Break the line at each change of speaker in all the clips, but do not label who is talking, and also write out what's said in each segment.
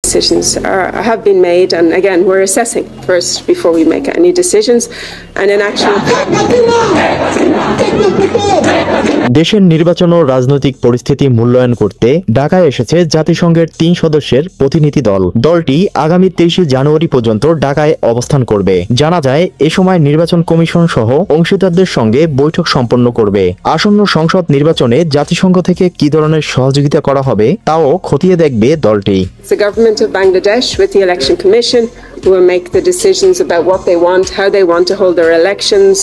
Decisions have been made, and again, we're assessing first before we make any decisions. And in actual
দেশের নির্বাচন ও রাজনৈতিক পরিস্থিতি মূল্যায়ন করতে ঢাকায় এসেছে জাতিসংঘের 3 সদস্যের প্রতিনিধি দল। দলটি আগামী 23 জানুয়ারি পর্যন্ত ঢাকায় অবস্থান করবে। জানা যায় এ সময় নির্বাচন কমিশন সহ অংশীদারদের সঙ্গে বৈঠক সম্পন্ন করবে। আসন্ন সংসদ নির্বাচনে জাতিসংঘ থেকে কি ধরনের সহযোগিতা করা হবে তাও খতিয়ে দেখবে দলটি।
The government of Bangladesh with the Election Commission will make the decisions about what they want, how they want to hold their elections,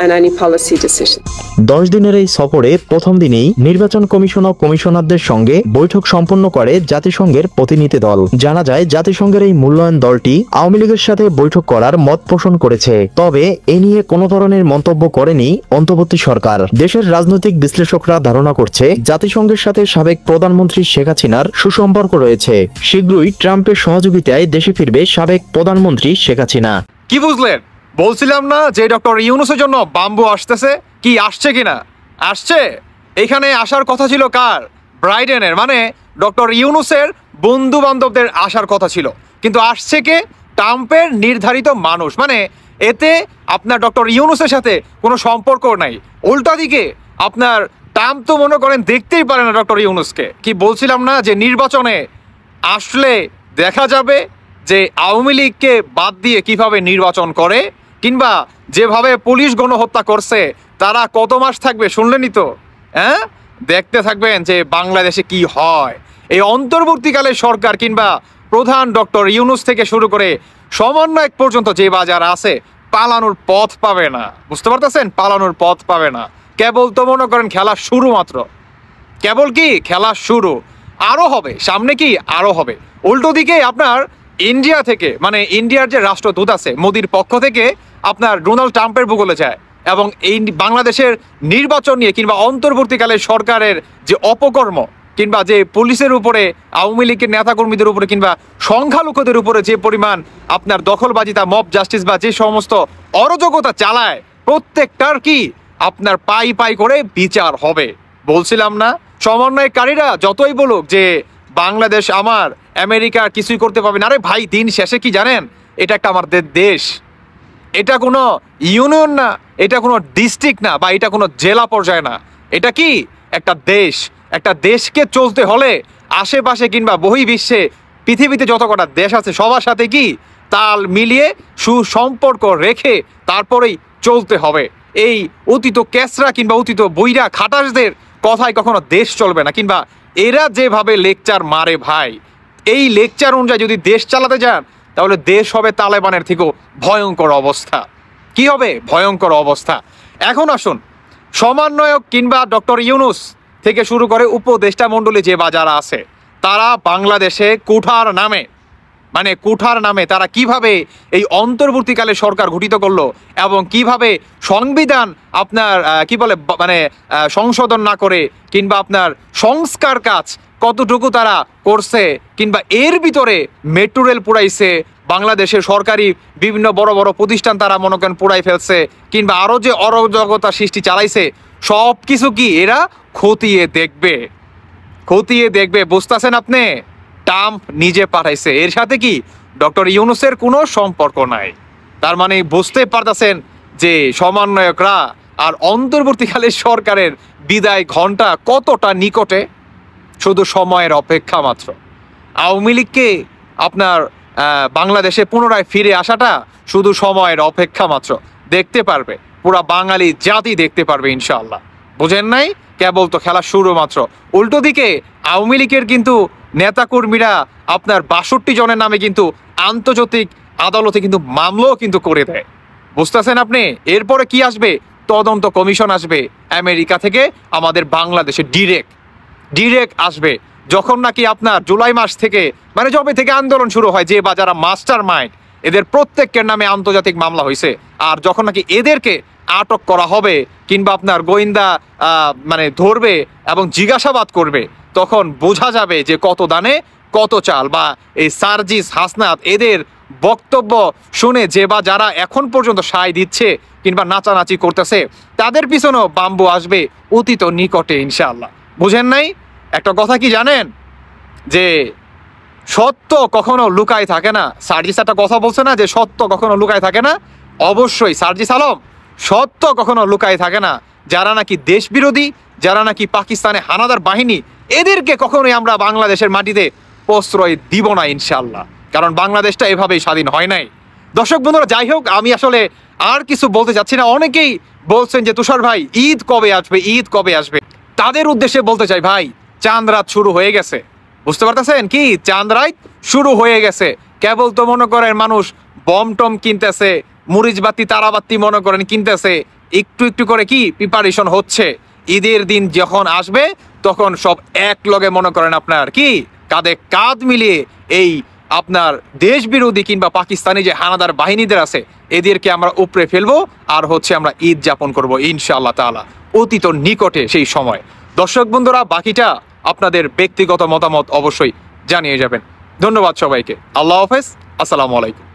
and any policy decisions.
10 দিনের এই সফরে প্রথম দিনেই নির্বাচন কমিশন ও কমিশনারদের সঙ্গে বৈঠক সম্পন্ন করে জাতিসংঘের প্রতিনিধি দল। জানা যায় জাতিসংঘের এই মূল্যায়ন দলটি আওয়ামী লীগের সাথে বৈঠক করার মত পোষণ করেছে, তবে এ নিয়ে কোনো ধরনের মন্তব্য করেনি অন্তর্বর্তী সরকার। দেশের রাজনৈতিক বিশ্লেষকরা ধারণা করছে জাতিসংঘের সাথে সাবেক প্রধানমন্ত্রী শেখ হাসিনার সুসম্পর্ক রয়েছে। শীঘ্রই ট্রাম্পের সহযোগিতায় দেশে ফিরবে সাবেক প্রধানমন্ত্রী শেখ হাসিনা।
কি বুঝলেন? বলছিলাম না যে ডক্টর ইউনূসের জন্য বাম্বু আসতেছে। কি আসছে কিনা? আসছে। এখানে আসার কথা ছিল কার? ব্রাইডেনের, মানে ডক্টর ইউনূসের বন্ধু বান্ধবদের আসার কথা ছিল, কিন্তু আসছে কে? ট্রাম্পের নির্ধারিত মানুষ। মানে এতে আপনার ডক্টর ইউনূসের সাথে কোনো সম্পর্ক নাই। উল্টা দিকে আপনার ট্রাম্প তো মনে করেন দেখতেই পারে না ডক্টর ইউনূসকে। কি বলছিলাম না যে নির্বাচনে আসলে দেখা যাবে যে আওয়ামী লীগকে বাদ দিয়ে কিভাবে নির্বাচন করে, কিংবা যেভাবে পুলিশ গণহত্যা করছে তারা কত মাস থাকবে শুনলেনই তো। হ্যাঁ, দেখতে থাকবেন যে বাংলাদেশে কি হয়। এই অন্তর্বর্তীকালে সরকার কিংবা প্রধান ডক্টর ইউনূস থেকে শুরু করে সমন্বয়ক পর্যন্ত যে বাজার আছে পালানোর পথ পাবে না। বুঝতে পারতেছেন? পালানোর পথ পাবে না। কেবল তো মনে করেন খেলা শুরু মাত্র। কেবল কি খেলা শুরু, আরও হবে সামনে, কি আরও হবে। উল্টো দিকে আপনার ইন্ডিয়া থেকে, মানে ইন্ডিয়ার যে রাষ্ট্রদূত আছে মোদির পক্ষ থেকে আপনার ডোনাল্ড ট্রাম্পের ভূগোলে যায় এবং এই বাংলাদেশের নির্বাচন নিয়ে কিংবা অন্তর্বর্তীকালে সরকারের যে অপকর্ম কিংবা যে পুলিশের উপরে, আওয়ামী লীগের নেতাকর্মীদের উপরে কিংবা সংখ্যালঘুদের উপরে যে পরিমাণ আপনার দখলবাজিতা, মব জাস্টিস বা যে সমস্ত অরাজকতা চালায়, প্রত্যেকটার কি আপনার পাই পাই করে বিচার হবে। বলছিলাম না, সমন্বয়কারীরা যতই বলুক যে বাংলাদেশ আমার, আমেরিকা কিছুই করতে পারবে না। আরে ভাই, দিন শেষে কি জানেন, এটা একটা আমাদের দেশ। এটা কোনো ইউনিয়ন না, এটা কোনো ডিস্ট্রিক্ট না, বা এটা কোনো জেলা পর্যায়ে না। এটা কি একটা দেশ। একটা দেশকে চলতে হলে আশেপাশে কিংবা বহির্বিশ্বে পৃথিবীতে যত কটা দেশ আছে সবার সাথে কি তাল মিলিয়ে সুসম্পর্ক রেখে তারপরেই চলতে হবে। এই অতীত ক্যাসরা কিংবা অতীত বইরা খাটাসদের কথায় কখনো দেশ চলবে না, কিংবা এরা যেভাবে লেকচার মারে ভাই, এই লেকচার অনুযায়ী যদি দেশ চালাতে যান তাহলে দেশ হবে তালেবানের থেকেও ভয়ঙ্কর অবস্থা। কি হবে? ভয়ঙ্কর অবস্থা। এখন আসুন, সমন্বয়ক কিংবা ডক্টর ইউনূস থেকে শুরু করে উপদেষ্টা মণ্ডলী যে বাজারা আছে, তারা বাংলাদেশে কুঠার নামে, মানে কুঠার নামে তারা কিভাবে এই অন্তর্বর্তীকালে সরকার গঠিত করলো এবং কিভাবে সংবিধান আপনার কি বলে মানে সংশোধন না করে কিংবা আপনার সংস্কার কাজ কতটুকু তারা করছে, কিংবা এর ভিতরে মেট্রো রেল পুড়াইছে, বাংলাদেশের সরকারি বিভিন্ন বড় বড় প্রতিষ্ঠান তারা মনে করেন পুড়াই ফেলছে, কিংবা আরও যে অরাজকতা সৃষ্টি চালাইছে, সব কিছু কি এরা খতিয়ে দেখবে। খতিয়ে দেখবে, বুঝতেছেন আপনি? ট্রাম্প নিজে পাঠাইছে, এর সাথে কি ডক্টর ইউনূসের কোনো সম্পর্ক নাই। তার মানে বুঝতে পারতেছেন যে সমন্বয়করা আর অন্তর্বর্তীকালে সরকারের বিদায় ঘন্টা কতটা নিকটে। শুধু সময়ের অপেক্ষা মাত্র। আওয়ামী লীগকে আপনার বাংলাদেশে পুনরায় ফিরে আসাটা শুধু সময়ের অপেক্ষা মাত্র। দেখতে পারবে পুরা বাঙালি জাতি, দেখতে পারবে ইনশাআল্লাহ। বুঝেন নাই? কেবল তো খেলা শুরু মাত্র। উল্টো দিকে আওয়ামী লীগের কিন্তু নেতাকর্মীরা আপনার ৬২ জনের নামে কিন্তু আন্তর্জাতিক আদালতে কিন্তু মামলাও কিন্তু করে দেয়। বুঝতেছেন আপনি? এরপরে কি আসবে? তদন্ত কমিশন আসবে আমেরিকা থেকে আমাদের বাংলাদেশে ডিরেক্ট আসবে। যখন নাকি আপনার জুলাই মাস থেকে, মানে যবে থেকে আন্দোলন শুরু হয়, যে বা যারা মাস্টার মাইন্ড, এদের প্রত্যেকের নামে আন্তর্জাতিক মামলা হয়েছে। আর যখন নাকি এদেরকে আটক করা হবে কিংবা আপনার গোয়েন্দা মানে ধরবে এবং জিজ্ঞাসাবাদ করবে, তখন বোঝা যাবে যে কত দানে কত চাল। বা এই সার্জিস, হাসনাত, এদের বক্তব্য শুনে যে বা যারা এখন পর্যন্ত সায় দিচ্ছে কিংবা নাচানাচি করতেছে, তাদের পিছনেও বাম্বু আসবে অতীত নিকটে ইনশাআল্লাহ। বুঝেন নাই? একটা কথা কি জানেন, যে সত্য কখনো লুকায় থাকে না। সার্জিস একটা কথা বলছে না যে সত্য কখনো লুকায় থাকে না? অবশ্যই সার্জিস আলম, সত্য কখনো লুকায় থাকে না। যারা নাকি দেশ বিরোধী, যারা নাকি পাকিস্তানে হানাদার বাহিনী, এদেরকে কখনোই আমরা বাংলাদেশের মাটিতে প্রশ্রয় দিব না ইনশাল্লাহ, কারণ বাংলাদেশটা এভাবেই স্বাধীন হয় নাই। দর্শক বন্ধুরা, যাই হোক, আমি আসলে আর কিছু বলতে চাচ্ছি না। অনেকেই বলছেন যে তুষার ভাই ঈদ কবে আসবে, ঈদ কবে আসবে। তাদের উদ্দেশ্যে বলতে চাই ভাই, চাঁদ রাত শুরু হয়ে গেছে। বুঝতে পারতেছেন কি? চাঁদ রাত শুরু হয়ে গেছে। কেবল তো মনে করেন মানুষ বম টম কিনতেছে, মরিচবাতি তারাবাতি মনে করেন কিনতেছে, একটু একটু করে কি প্রিপারেশন হচ্ছে। ঈদের দিন যখন আসবে তখন সব এক লগে মনে করেন আপনার কি কাঁধে কাঁধ মিলিয়ে এই আপনার দেশ বিরোধী কিংবা পাকিস্তানি যে হানাদার বাহিনীদের আছে এদেরকে আমরা উপড়ে ফেলবো, আর হচ্ছে আমরা ঈদ যাপন করবো ইনশাআল্লাহ তাআলা অতীত নিকটে সেই সময়। দর্শক বন্ধুরা, বাকিটা আপনাদের ব্যক্তিগত মতামত অবশ্যই জানিয়ে যাবেন। ধন্যবাদ সবাইকে। আল্লাহ হাফেজ, আসসালামু আলাইকুম।